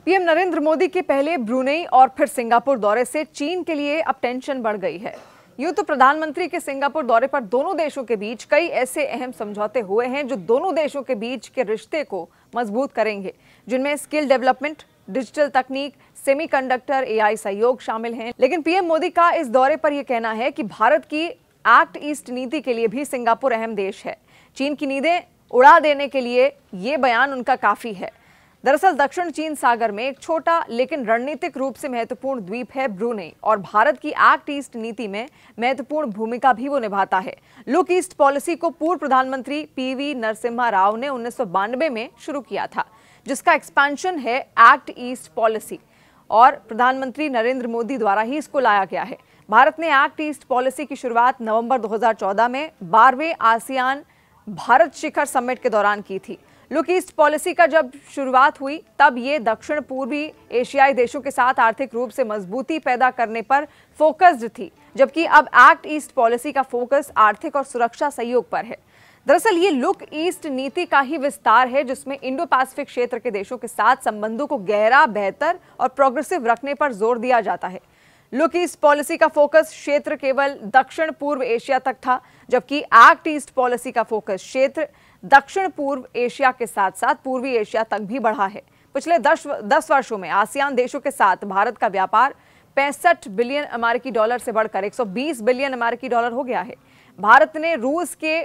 PM Narendra Modi के पहले Brunei और फिर सिंगापुर दौरे से चीन के लिए अब टेंशन बढ़ गई है। यूं तो प्रधानमंत्री के सिंगापुर दौरे पर दोनों देशों के बीच कई ऐसे अहम समझौते हुए हैं जो दोनों देशों के बीच के रिश्ते को मजबूत करेंगे, जिनमें स्किल डेवलपमेंट, डिजिटल तकनीक, सेमीकंडक्टर, एआई सहयोग शामिल हैं। लेकिन पीएम मोदी का इस दौरे पर यह कहना है कि भारत की एक्ट ईस्ट नीति के लिए भी सिंगापुर अहम देश है। चीन की नींदें उड़ा देने के लिए ये बयान उनका काफी है। दरअसल दक्षिण चीन सागर में एक छोटा लेकिन रणनीतिक रूप से महत्वपूर्ण द्वीप है ब्रुनेई और भारत की एक्ट ईस्ट नीति में महत्वपूर्ण भूमिका भी वो निभाता है। लुक ईस्ट पॉलिसी को पूर्व प्रधानमंत्री पीवी नरसिम्हा राव ने 1992 में शुरू किया था, जिसका एक्सपेंशन है एक्ट ईस्ट पॉलिसी और प्रधानमंत्री नरेंद्र मोदी द्वारा ही इसको लाया गया है। भारत ने एक्ट ईस्ट पॉलिसी की शुरुआत नवंबर 2014 में 12वें आसियान भारत शिखर समिट के दौरान की थी। लुक ईस्ट पॉलिसी का जब शुरुआत हुई तब ये दक्षिण पूर्वी एशियाई देशों के साथ आर्थिक रूप से मजबूती पैदा करने पर फोकस्ड थी, जबकि अब एक्ट ईस्ट पॉलिसी का फोकस आर्थिक और सुरक्षा सहयोग पर है। दरअसल ये लुक ईस्ट नीति का ही विस्तार है, जिसमें इंडो पैसिफिक क्षेत्र के देशों के साथ संबंधों को गहरा, बेहतर और प्रोग्रेसिव रखने पर जोर दिया जाता है। लुक ईस्ट पॉलिसी का फोकस क्षेत्र केवल दक्षिण पूर्व एशिया तक था, जबकि एक्ट ईस्ट पॉलिसी का फोकस क्षेत्र दक्षिण पूर्व एशिया के साथ साथ पूर्वी एशिया तक भी बढ़ा है। पिछले 10 वर्षों में आसियान देशों के साथ भारत का व्यापार 65 बिलियन अमेरिकी डॉलर से बढ़कर 120 बिलियन अमेरिकी डॉलर हो गया है। भारत ने रूस के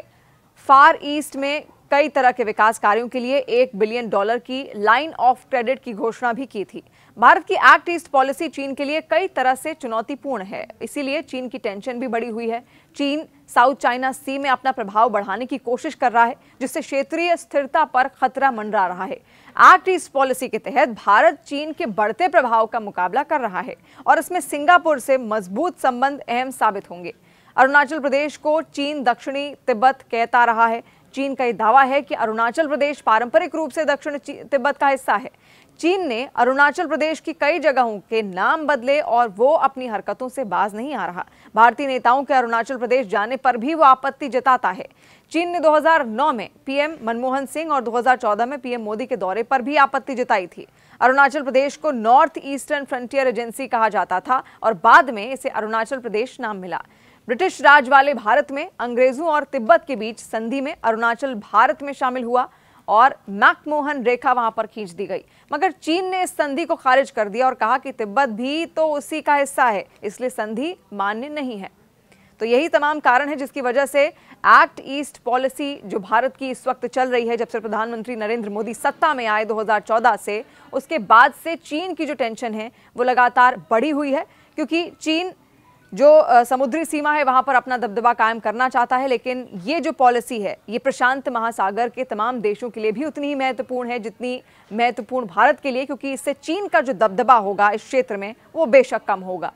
फार ईस्ट में कई तरह के विकास कार्यों के लिए $1 बिलियन की लाइन ऑफ क्रेडिट की घोषणा भी की थी। भारत की एक्ट ईस्ट पॉलिसी चीन के लिए कई तरह से चुनौतीपूर्ण है, इसीलिए चीन की टेंशन भी बढ़ी हुई है। चीन साउथ चाइना सी में अपना प्रभाव बढ़ाने की कोशिश कर रहा है, जिससे क्षेत्रीय स्थिरता पर खतरा मंडरा रहा है। एक्ट ईस्ट पॉलिसी के तहत भारत चीन के बढ़ते प्रभाव का मुकाबला कर रहा है और इसमें सिंगापुर से मजबूत संबंध अहम साबित होंगे। अरुणाचल प्रदेश को चीन दक्षिणी तिब्बत कहता रहा है। चीन का यह दावा है कि अरुणाचल प्रदेश पारंपरिक रूप से दक्षिण तिब्बत का हिस्सा है। चीन ने अरुणाचल प्रदेश की कई जगहों के नाम बदले और वो अपनी हरकतों से बाज नहीं आ रहा। भारतीय नेताओं के अरुणाचल प्रदेश जाने पर भी वो आपत्ति जताता है। चीन ने 2009 में पीएम मनमोहन सिंह और 2014 में पीएम मोदी के दौरे पर भी आपत्ति जताई थी। अरुणाचल प्रदेश को नॉर्थ ईस्टर्न फ्रंटियर एजेंसी कहा जाता था और बाद में इसे अरुणाचल प्रदेश नाम मिला। ब्रिटिश राज वाले भारत में अंग्रेजों और तिब्बत के बीच संधि में अरुणाचल भारत में शामिल हुआ और मैकमोहन रेखा वहां पर खींच दी गई, मगर चीन ने इस संधि को खारिज कर दिया और कहा कि तिब्बत भी तो उसी का हिस्सा है, इसलिए संधि मान्य नहीं है। तो यही तमाम कारण है जिसकी वजह से एक्ट ईस्ट पॉलिसी जो भारत की इस वक्त चल रही है, जब से प्रधानमंत्री नरेंद्र मोदी सत्ता में आए 2014 से, उसके बाद से चीन की जो टेंशन है वो लगातार बढ़ी हुई है, क्योंकि चीन जो समुद्री सीमा है वहां पर अपना दबदबा कायम करना चाहता है। लेकिन ये जो पॉलिसी है ये प्रशांत महासागर के तमाम देशों के लिए भी उतनी ही महत्वपूर्ण है जितनी महत्वपूर्ण भारत के लिए, क्योंकि इससे चीन का जो दबदबा होगा इस क्षेत्र में वो बेशक कम होगा।